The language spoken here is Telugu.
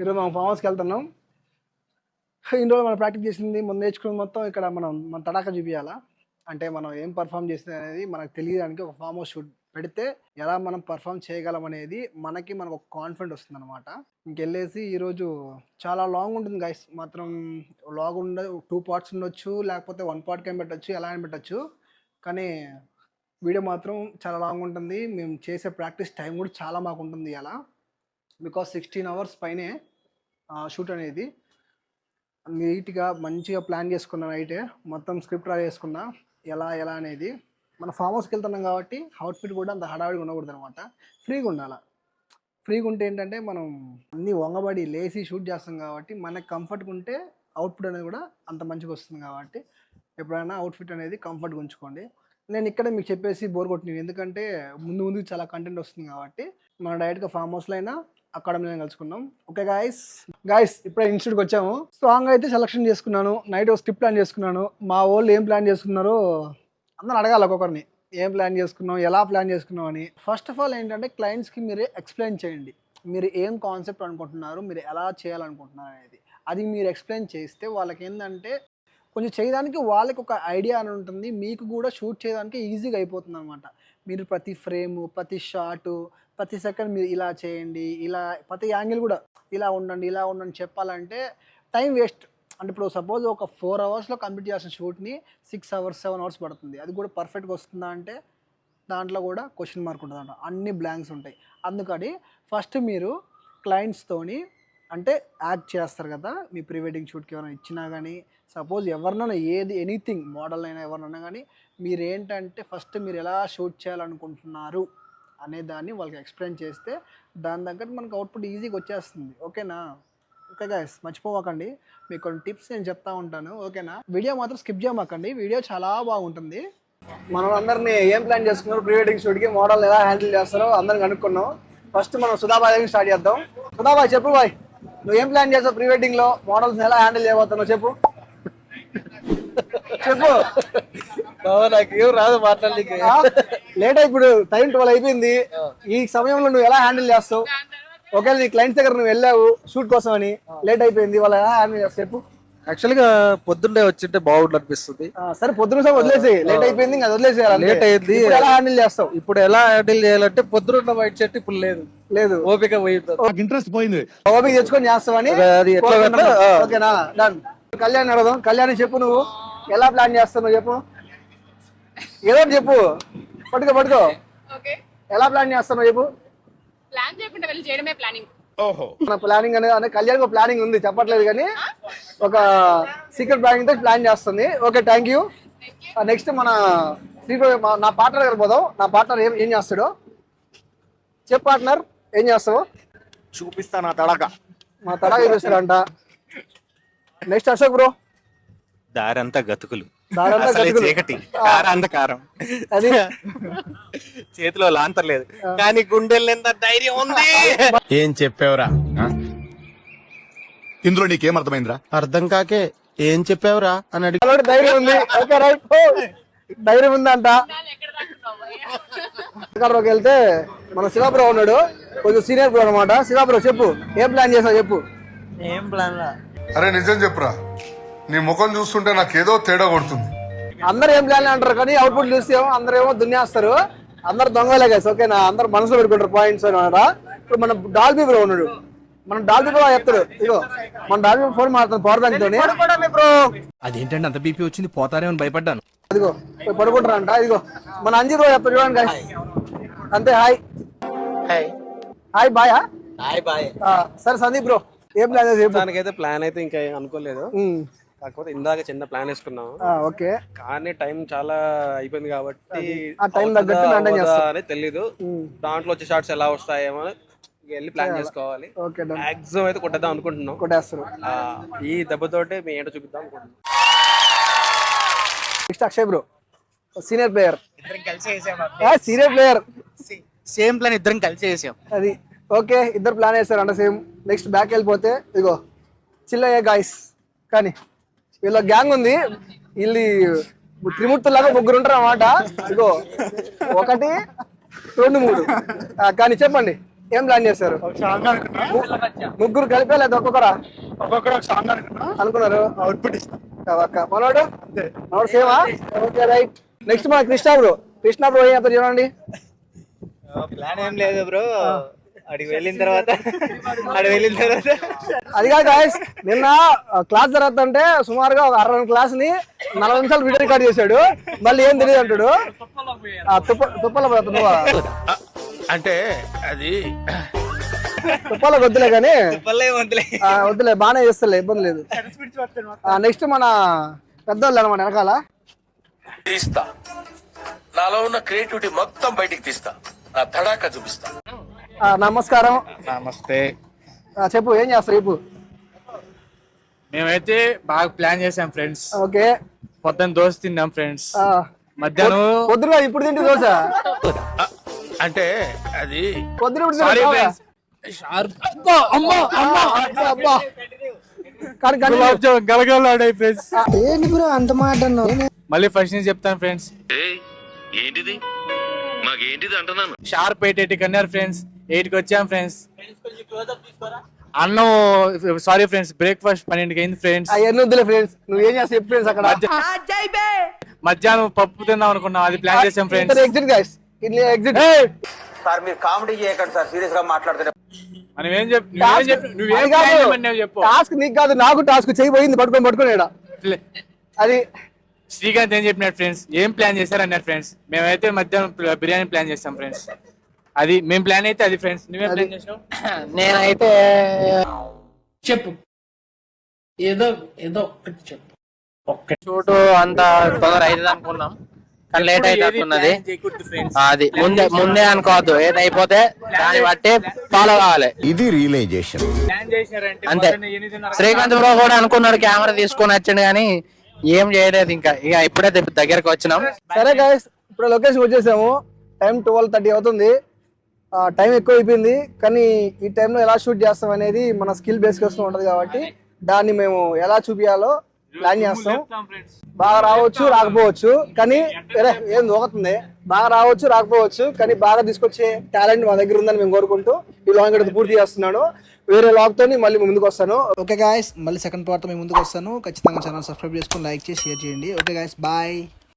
ఈరోజు మనం ఫామ్ హౌస్కి వెళ్తున్నాం. ఇన్ని రోజులు మనం ప్రాక్టీస్ చేసింది ముందు నేర్చుకున్నది మొత్తం ఇక్కడ మన తడాక చూపించాలా. అంటే మనం ఏం పర్ఫామ్ చేస్తుంది అనేది మనకు తెలియడానికి ఒక ఫామ్ హౌస్ షూట్ పెడితే ఎలా మనం పర్ఫామ్ చేయగలం అనేది మనకు ఒక కాన్ఫిడెంట్ వస్తుంది అనమాట. ఇంకెళ్ళేసి ఈరోజు చాలా లాంగ్ ఉంటుంది గైస్. మాత్రం లాంగ్ ఉండ 2 పార్ట్స్ ఉండొచ్చు, లేకపోతే 1 పార్ట్ కైనా పెట్టచ్చు, ఎలా అయినా పెట్టచ్చు. కానీ వీడియో మాత్రం చాలా లాంగ్ ఉంటుంది. మేము చేసే ప్రాక్టీస్ టైం కూడా చాలా మాకు ఉంటుంది అలా. బికాస్ 16 hours పైనే షూట్ అనేది. నీట్గా మంచిగా ప్లాన్ చేసుకున్నా నైటే. మొత్తం స్క్రిప్ట్ రా చేసుకున్నా ఎలా అనేది. మన ఫామ్ హౌస్కి వెళ్తున్నాం కాబట్టి అవుట్ఫిట్ కూడా అంత హడావిడిగా ఉండకూడదు అనమాట. ఫ్రీగా ఉండాలి. ఫ్రీగా ఉంటే ఏంటంటే మనం అన్నీ వంగబడి లేసి షూట్ చేస్తాం కాబట్టి మనకు కంఫర్ట్గా ఉంటే అవుట్పుట్ అనేది కూడా అంత మంచిగా వస్తుంది. కాబట్టి ఎప్పుడైనా అవుట్ఫిట్ అనేది కంఫర్ట్గా ఉంచుకోండి. నేను ఇక్కడ మీకు చెప్పేసి బోర్ కొట్టినాను, ఎందుకంటే ముందు చాలా కంటెంట్ వస్తుంది కాబట్టి. మనం డైరెక్ట్గా ఫామ్ హౌస్లో అయినా అకాడమీలో కలుసుకున్నాం. ఓకే గాయస్ ఇప్పుడే ఇన్స్టిట్యూట్కి వచ్చాము. సాంగ్ అయితే సెలెక్షన్ చేసుకున్నాను. నైట్ స్క్రిప్ట్ ప్లాన్ చేసుకున్నాను. మా వాళ్ళు ఏం ప్లాన్ చేసుకున్నారో అందరూ అడగాలి ఒక్కొక్కరిని. ఏం ప్లాన్ చేసుకున్నాం, ఎలా ప్లాన్ చేసుకున్నాం అని. ఫస్ట్ ఆఫ్ ఆల్ ఏంటంటే క్లయింట్స్కి మీరే ఎక్స్ప్లెయిన్ చేయండి. మీరు ఏం కాన్సెప్ట్ అనుకుంటున్నారు, మీరు ఎలా చేయాలనుకుంటున్నారు అనేది. అది మీరు ఎక్స్ప్లెయిన్ చేస్తే వాళ్ళకి ఏంటంటే కొంచెం చేయడానికి వాళ్ళకి ఒక ఐడియా అని ఉంటుంది. మీకు కూడా షూట్ చేయడానికి ఈజీగా అయిపోతుంది అనమాట. మీరు ప్రతి ఫ్రేము, ప్రతి షాటు, ప్రతి సెకండ్ మీరు ఇలా చేయండి, ఇలా ప్రతి యాంగిల్ కూడా ఇలా ఉండండి చెప్పాలంటే టైం వేస్ట్. అంటే ఇప్పుడు సపోజ్ ఒక 4 hours కంప్లీట్ చేసిన షూట్ని 6 hours 7 hours పడుతుంది. అది కూడా పర్ఫెక్ట్గా వస్తుందా అంటే దాంట్లో కూడా క్వశ్చన్ మార్క్ ఉంటుంది అన్నమాట. అన్ని బ్లాంక్స్ ఉంటాయి. అందుకని ఫస్ట్ మీరు క్లయింట్స్తోని అంటే యాక్ట్ చేస్తారు కదా, మీ ప్రీ వెడ్డింగ్ షూట్కి ఎవరైనా ఇచ్చినా కానీ, సపోజ్ ఎవరినైనా ఎనీథింగ్ మోడల్ అయినా ఎవరినైనా కానీ, మీరు ఏంటంటే ఫస్ట్ మీరు ఎలా షూట్ చేయాలనుకుంటున్నారు అనే దాన్ని వాళ్ళకి ఎక్స్ప్లెయిన్ చేస్తే దాని దగ్గర మనకు అవుట్పుట్ ఈజీగా వచ్చేస్తుంది. ఓకేనా? ఓకే గైస్, మర్చిపోవకండి. మీకు కొన్ని టిప్స్ నేను చెప్తా ఉంటాను. ఓకేనా? వీడియో మాత్రం స్కిప్ చేయమాకండి. వీడియో చాలా బాగుంటుంది. మనం అందరినీ ఏం ప్లాన్ చేసుకున్నారు ప్రీ వెడ్డింగ్ షూట్కి, మోడల్ ఎలా హ్యాండిల్ చేస్తారో అందరిని కనుక్కున్నాం. ఫస్ట్ మనం సుధాబాయ్ స్టార్ట్ చేద్దాం. సుధాబాయ్ చెప్పు బాయ్, నువ్వు ఏం ప్లాన్ చేస్తావు ప్రీ వెడ్డింగ్ లో? మోడల్స్ ఎలా హ్యాండిల్ చేయబోతున్నావు చెప్పు. నాకు ఏం రాదు మాట్లాడడానికి. లేట్ ఇప్పుడు టైం 12 అయిపోయింది. ఈ సమయంలో నువ్వు ఎలా హ్యాండిల్ చేస్తావు? ఒకవేళ నీ క్లయింట్స్ దగ్గర నువ్వు వెళ్ళావు షూట్ కోసం అని, లేట్ అయిపోయింది, వాళ్ళు ఎలా హ్యాండిల్ చేస్తావు చెప్పు. యాక్చువల్గా పొద్దున్నే వచ్చింటే బాగుండు అనిపిస్తుంది. సరే పొద్దున వదిలేసి, లేట్ అయిపోయింది అది వదిలేసేయాలి. లేట్ అయింది, ఎలా హ్యాండిల్ చేస్తావు? ఇప్పుడు ఎలా హ్యాండిల్ చేయాలంటే పొద్దున్న వైట్ షర్ట్ ఇప్పుడు లేదు ఓపిక పోయింది, ఇంట్రెస్ట్ పోయింది. ఓపిక తెచ్చుకొని చేస్తావని. అది ఎట్లా ఓకేనా? డన్. కళ్యాణ్ అడగదాం. కళ్యాణ్ చెప్పు, నువ్వు ఎలా ప్లాన్ చేస్తావు? నువ్వు చెప్పు, ఏదో చెప్పు. పట్టుకో. ఎలా ప్లాన్ చేస్తావు చెప్పు. ప్లాన్ చేయకుండా వెళ్ళి చేయడమే ప్లానింగ్. మన ప్లానింగ్ అనేది కళ్యాణ్ ప్లానింగ్ ఉంది, చెప్పట్లేదు కానీ ఒక సీక్రెట్ ప్లానింగ్ తో ప్లాన్ చేస్తుంది. Okay, thank you. నెక్స్ట్ మన నా పార్ట్నర్ దగ్గర పోదాం. నా పార్ట్నర్ ఏం చేస్తాడు చెప్పు. పార్ట్నర్ ఏం చేస్తావు? చూపిస్తా నా తడక. మా తడక చూపిస్తాడంట. Next Ashok bro. దారంతా గతుకులు, చీకటి, అంధకారం, అది చేతిలో లాంతర్ లేదు కానీ గుండెల్లో ఎంత ధైర్యం ఉంది. ఏం చెప్పావురా? ఇందులో నీకేం అర్థమైందిరా? అర్థం కాకే ఏం చెప్పావురా అని అడిగి ధైర్యం ఉంది. ఓకే రైట్, ధైర్యం ఉందంట. అక్కడికి వెళ్తే మన శివాబ్రో ఉన్నాడు, కొంచెం సీనియర్ బ్రో అనమాట. శివాబ్రో చెప్పు, ఏం ప్లాన్ చేసావు చెప్పు. ఏం ప్లాన్ రా? అరే నిజం చెప్పురా, నీ ముఖం చూస్తుంటే నాకేదో తేడా కొడుతుంది. అందరు ఏం ప్లాన్ అంటారు కానీ అవుట్పుట్ చూస్తే అందరూ ఏమో దున్నేస్తారు. అందరు దొంగలే కదా. ఓకేనా? అందరు మనసులో పెట్టుకుంటారు పాయింట్స్ అనమాట. ఇప్పుడు మన డాల్బీ బ్రో ఉన్నాడు. మన డాల్బీ బ్రో చెప్తాడు. ఇగో మన డాల్బీ ఫోన్ మాట్లాడుతాం పవర్ బ్యాంక్ తోని. అదేంటంటే అంత బీపీ వచ్చింది పోతారేమని భయపడ్డాను. అదిగో పడుకుంటారంట. ఇదిగో మన అంజీ బ్రో చెప్తాడు చూడండి guys. అంతే. Hi bye. సరే సందీప్ బ్రో ఏం ప్లాన్ చేసి దానికైతే ప్లాన్ అయితే ఇంకా అనుకోలేదు. కాకపోతే ఇందాక చిన్న ప్లాన్ వేసుకున్నాము. ఓకే, కానీ టైం చాలా అయిపోయింది కాబట్టి ఆ టైం తగ్గట్టు మెయింటైన్ చేస్తాం. తెలీదు. దాంట్లో వచ్చే షార్ట్స్ ఎలా వస్తాయేమో వెళ్ళి ప్లాన్ చేసుకోవాలి. మాక్సిమం అయితే కొట్టేద్దాం అనుకుంటున్నాం. కొట్టేస్తారు. ఈ దెబ్బతోటి మేము ఏంటో చూపిద్దాం అనుకుంటున్నాం. Next Akshay bro, senior player. ఇద్దరం కలిసి చేసాం. సీనియర్ ప్లేయర్, సేమ్ ప్లాన్ ఇద్దరం కలిసి చేసాం. అది ఓకే, ఇద్దరు ప్లాన్ వేస్తారు అంట సేమ్. నెక్స్ట్ బ్యాక్ వెళ్ళిపోతే ఇదిగో చిల్లయ్య గాయస్. కానీ వీళ్ళ గ్యాంగ్ ఉంది. వీళ్ళు త్రిమూర్తులాగా ముగ్గురు ఉంటారు అన్నమాట. ఇదిగో 1 2 3. కానీ చెప్పండి ఏం ప్లాన్ చేశారు? సాంగ్ అనుకున్నా, ముగ్గురు కలిపే లేదా ఒక్కొక్కరా ఒక్కొక్కరు ఒక సాంగ్ అనుకున్నా, అనుకున్నారు? అవుట్పుట్ ఇస్తాం. మనోడు సేవా? Okay right. నెక్స్ట్ మన కృష్ణ బ్రో ఏం చెప్తారు చూడండి. ప్లాన్ ఏం లేదు బ్రో, అడిగి వెళ్ళిన తర్వాత అది కాదు గాయస్, నిన్న క్లాస్ జరుగుతుంటే సుమారుగా ఒక 60 క్లాస్ ని 40 నిమిషాలు వీడియో రికార్డ్ చేశాడు. మళ్ళీ ఏం తెలియదు అంటాడు. తుప్పల నువ్వా అంటే అది తుప్పలకు వద్దులే కానీ వద్దులే, బాగానే చేస్తలే, ఇబ్బంది లేదు. నెక్స్ట్ మన పెద్దోళ్ళు అనమాట వెనకాల తీస్తా, నాలో ఉన్న క్రియేటివిటీ మొత్తం బయటికి తీస్తా, నా తడాక చూపిస్తా. నమస్కారం. నమస్తే. చెప్పు ఏం చేస్తారు ఇప్పుడు? మేమైతే బాగా ప్లాన్ చేసాం ఫ్రెండ్స్. ఓకే, పొద్దున్న దోశ తిన్నాం ఫ్రెండ్స్. మధ్యాహ్నం పొద్దున ఇప్పుడు తింటే దోశ అంటే అది పొద్దున సారీ ఫ్రెండ్స్. గలగలాడాయి ఫ్రెండ్స్. ఏంటి బ్రో అంత మాట అన్నావు? మళ్ళీ ఫస్ట్ నుంచి చెప్తాను ఫ్రెండ్స్. ఏంటిది మాకేంటిది అంటున్నాను. షార్ప్ 8:80 కన్నారు ఫ్రెండ్స్. 8కి వచ్చాం ఫ్రెండ్స్. అన్నం సారీ ఫ్రెండ్స్, బ్రేక్ఫాస్ట్ 12కి అయింది ఫ్రెండ్స్. అవన్నీ వద్దులే ఫ్రెండ్స్, నువ్వు ఏం చేస్తావు చెప్పు ఫ్రెండ్స్. అక్కడ మధ్యాహ్నం పప్పు తిందాం అనుకున్నాం, అది ప్లాన్ చేసాం friends. Exit guys, exit. Sir మీరు కామెడీ చేయకండి సార్, సీరియస్ గా మాట్లాడుతున్నారు. మనం ఏం నువ్వేం ప్లాన్ చేయమన్నావు చెప్పు. టాస్క్ నీకు కాదు, నాకు టాస్క్ చేయబోయింది. పట్టుకొని అది శ్రీకాంత్ ఏం చెప్పినాడు ఫ్రెండ్స్, ఏం ప్లాన్ చేశారు అన్నారు ఫ్రెండ్స్. మేమైతే మధ్యాహ్నం బిర్యానీ ప్లాన్ చేస్తాం ఫ్రెండ్స్. అది మేము ప్లాన్ అయితే అది ఫ్రెండ్స్. నువ్వేం ప్లాన్ చేసావు? నేనైతే చెప్పు, ఏదో ఒక్కటి చెప్పు. షూట్ అంత తొందర అవుతుంది అనుకున్నాం, కానీ లేట్ అయితే అనుకున్నది. అది ముందే అనుకోవద్దు, ఏదైపోతే దాన్ని బట్టి ఫాలో కావాలి. ఇది రియలైజేషన్. అంతే. శ్రీకాంత్ బ్రో కూడా అనుకున్నాడు కెమెరా తీసుకొని వచ్చాడు, కానీ ఏం చేయలేదు. ఇక ఇప్పుడే దగ్గరకు వచ్చినాం. సరే గాయస్, ఇప్పుడు లొకేషన్ వచ్చేసాము. టైం 12:30 అవుతుంది. టైం ఎక్కువ అయిపోయింది, కానీ ఈ టైంలో ఎలా షూట్ చేస్తాం అనేది మన స్కిల్ బేస్ కోసం ఉంటుంది కాబట్టి దాన్ని మేము ఎలా చూపించాలో ప్లాన్ చేస్తాం. బాగా రావచ్చు రాకపోవచ్చు, కానీ ఏం దొరుకుతుంది. బాగా రావచ్చు రాకపోవచ్చు, కానీ బాగా తీసుకొచ్చే టాలెంట్ మా దగ్గర ఉందని మేము కోరుకుంటూ ఈ లాంగ్ వీడియో పూర్తి చేస్తున్నాను. వేరే లాగ్ తోని మళ్ళీ ముందుకు వస్తాను. ఓకే గాయస్, మళ్ళీ సెకండ్ పార్ట్ తో మేము ముందుకు వస్తాను. ఖచ్చితంగా ఛానల్ సబ్స్క్రైబ్ చేసుకొని లైక్ చేసి షేర్ చేయండి. Okay guys, bye.